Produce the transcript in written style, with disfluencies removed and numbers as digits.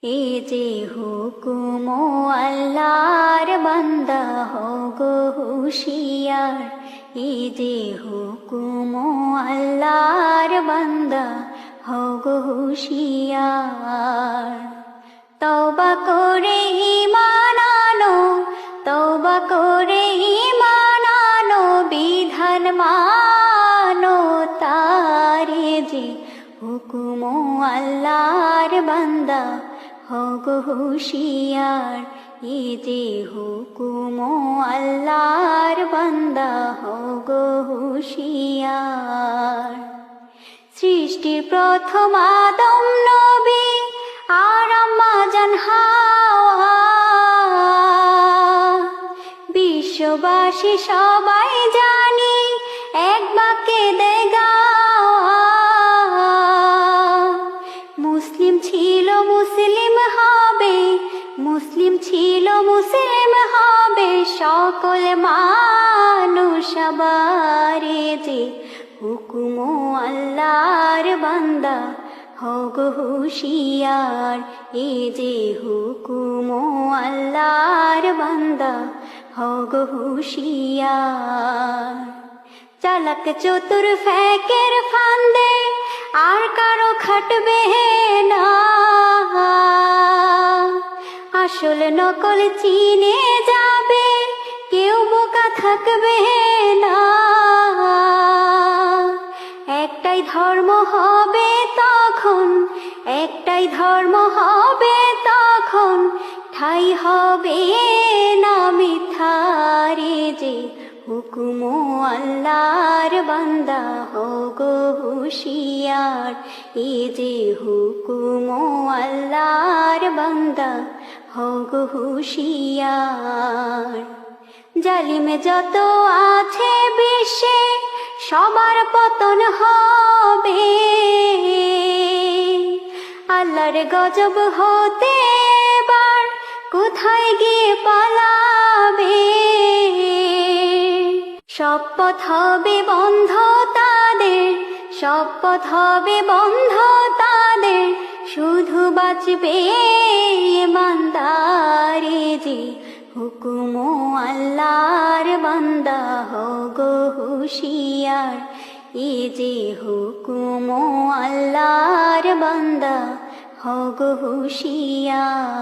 এ যে হুকুম আল্লাহর বান্দা হও গো হুশিয়ার, এ যে হুকুম আল্লাহর বান্দা হও গো হুশিয়ার। তওবা করে ঈমান আনো, তওবা করে ঈমান আনো, বিধান মানো তারে যে হুকুম আল্লাহর বান্দা হও গো হুশিয়ার, এ যে হুকুম আল্লাহর বান্দা হও গো হুশিয়ার। সৃষ্টির প্রথম আদম নবী আর আম্মা জান হাওয়া, বিশ্ববাসী সবাই জানি এক বাক্যে দেয় গাওয়া। মুসলিম ছিল মুসলিম হবে, মুসলিম ছিল মুসলিম হবে, সকল মানুষ আবার যে হুকুম আল্লাহর বান্দা হও গো হুশিয়ার, এ যে হুকুম আল্লাহর বান্দা হও গো হুশিয়ার। চালাক চতুর ফেকের ফান্দে আর কারো খাটবে না, আসল নকল চিনে যাবে কেউ বোকা থাকবে না। একটাই ধর্ম হবে তখন, একটাই ধর্ম হবে তখন, ঠাই হবে না মিথ্যারে যে হুকুম আল্লাহর বান্দা হও গো হুশিয়ার, এ যে হুকুম আল্লাহর বান্দা হও গো হুশিয়ার। জালিম যত আছে বিশ্বে সবার পতন হবে, আল্লাহর গজব হতে এবার কোথায় গিয়ে পালাবে। সব পথ হবে বন্ধ তাদের, সব পথ হবে বন্ধ তাদের, শুধু বাঁচবে ইমানদারে যে হুকুম আল্লাহর বান্দা হও গো হুশিয়ার, এ যে হুকুম আল্লাহর বান্দা হও গো হুশিয়ার।